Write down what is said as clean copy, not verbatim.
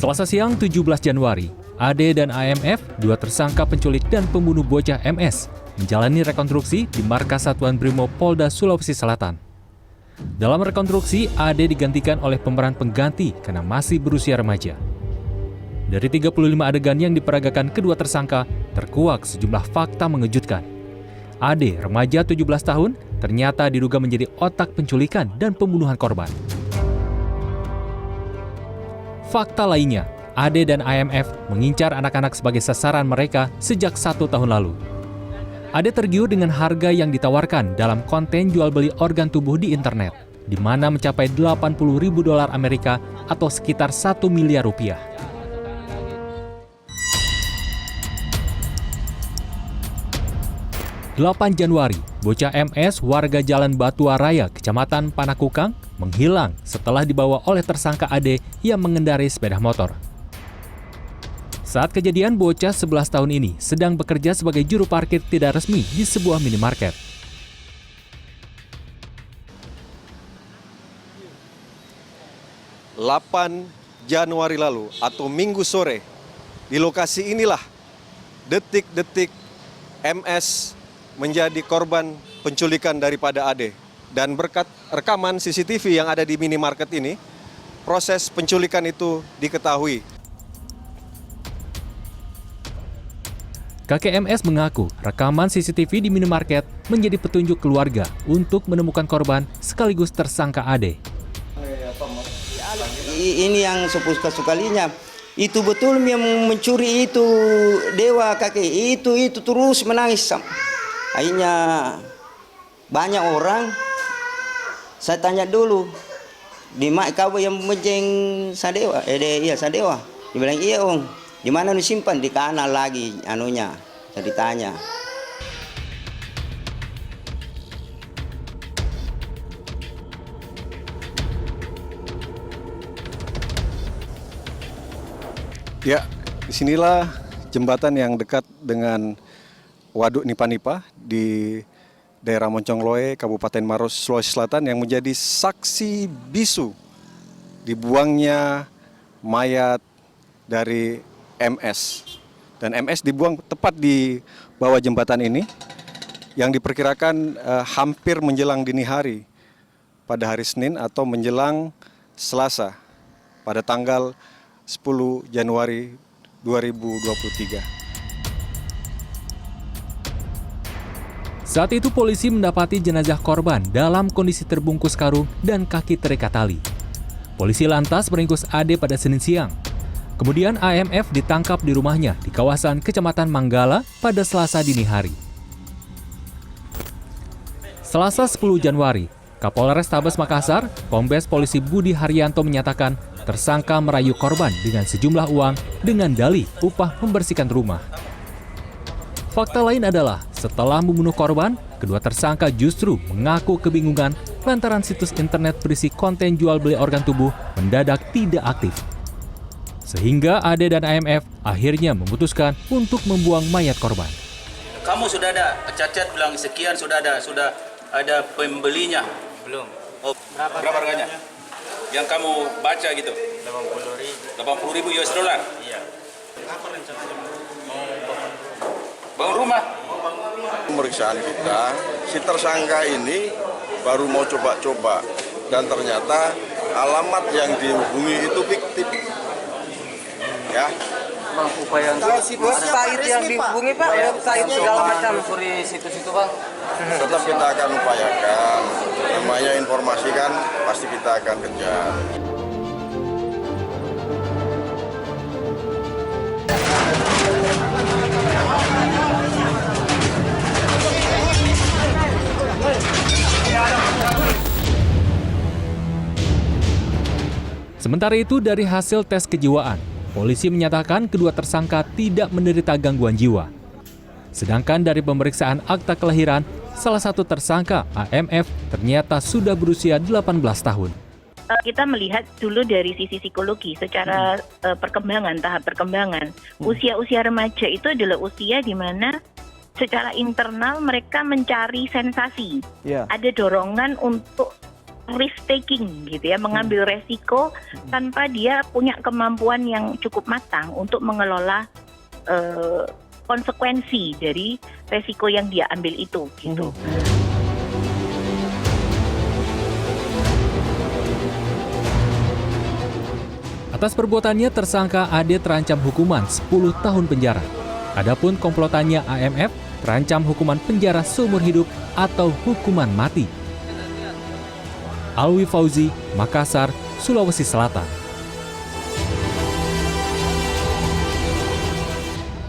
Selasa siang 17 Januari, AD dan AMF, dua tersangka penculik dan pembunuh bocah MS, menjalani rekonstruksi di Markas Satuan Brimob Polda Sulawesi Selatan. Dalam rekonstruksi, AD digantikan oleh pemeran pengganti karena masih berusia remaja. Dari 35 adegan yang diperagakan kedua tersangka, terkuak sejumlah fakta mengejutkan. AD, remaja 17 tahun, ternyata diduga menjadi otak penculikan dan pembunuhan korban. Fakta lainnya, AD dan AMF mengincar anak-anak sebagai sasaran mereka sejak 1 tahun lalu. AD tergiur dengan harga yang ditawarkan dalam konten jual-beli organ tubuh di internet, di mana mencapai $80.000 Amerika atau sekitar 1 miliar rupiah. ...8 Januari, bocah MS warga Jalan Batua Raya, Kecamatan Panakukang, menghilang setelah dibawa oleh tersangka AD yang mengendarai sepeda motor. Saat kejadian, bocah 11 tahun ini sedang bekerja sebagai juru parkir tidak resmi di sebuah minimarket. ...8 Januari lalu atau Minggu sore, di lokasi inilah detik-detik MS menjadi korban penculikan daripada AD. Dan berkat rekaman CCTV yang ada di minimarket ini, proses penculikan itu diketahui. Kakek MS mengaku rekaman CCTV di minimarket menjadi petunjuk keluarga untuk menemukan korban sekaligus tersangka AD. Ini yang suka-sukalinya. Itu betul yang mencuri itu dewa kakek. Itu terus menangis. Akhirnya banyak orang. Saya tanya dulu, di mana kau yang menjeng Sadewa? Iya Sadewa. Dia bilang iya om. Di mana lu simpan? Di kanal lagi anunya. Saya ditanya. Ya, disinilah jembatan yang dekat dengan Waduk Nipa-Nipa di daerah Moncongloe, Kabupaten Maros, Sulawesi Selatan yang menjadi saksi bisu dibuangnya mayat dari MS. Dan MS dibuang tepat di bawah jembatan ini yang diperkirakan hampir menjelang dini hari pada hari Senin atau menjelang Selasa pada tanggal 10 Januari 2023. Saat itu polisi mendapati jenazah korban dalam kondisi terbungkus karung dan kaki terikat tali. Polisi lantas meringkus AD pada Senin siang. Kemudian AMF ditangkap di rumahnya di kawasan Kecamatan Manggala pada Selasa dini hari. Selasa 10 Januari, Kapolres Tabes Makassar, Kombes Polisi Budi Haryanto menyatakan tersangka merayu korban dengan sejumlah uang dengan dalih upah membersihkan rumah. Fakta lain adalah setelah membunuh korban, kedua tersangka justru mengaku kebingungan lantaran situs internet berisi konten jual beli organ tubuh mendadak tidak aktif. Sehingga AD dan AMF akhirnya memutuskan untuk membuang mayat korban. Kamu sudah ada cacat bilang sekian, sudah ada pembelinya? Belum. Oh, berapa harganya? Yang kamu baca gitu? 80.000 US dollar. Iya. Apa rencananya? Bangun rumah. Pemeriksaan kita, si tersangka ini baru mau coba-coba dan ternyata alamat yang dihubungi itu fiktif. Ya. Bang, upaya website yang dihubungi Pak, website segala macam suri situs-situ Bang. Tetap kita akan upayakan. Namanya informasi kan pasti kita akan kejar. Sementara itu, dari hasil tes kejiwaan, polisi menyatakan kedua tersangka tidak menderita gangguan jiwa. Sedangkan dari pemeriksaan akta kelahiran, salah satu tersangka, AMF, ternyata sudah berusia 18 tahun. Kita melihat dulu dari sisi psikologi, secara perkembangan, tahap perkembangan. Usia-usia remaja itu adalah usia di mana secara internal mereka mencari sensasi. Ada dorongan untuk risk taking gitu ya, mengambil resiko tanpa dia punya kemampuan yang cukup matang untuk mengelola konsekuensi dari resiko yang dia ambil itu gitu. Atas perbuatannya, tersangka Ade terancam hukuman 10 tahun penjara. Adapun komplotannya AMF terancam hukuman penjara seumur hidup atau hukuman mati. Alwi Fauzi, Makassar, Sulawesi Selatan.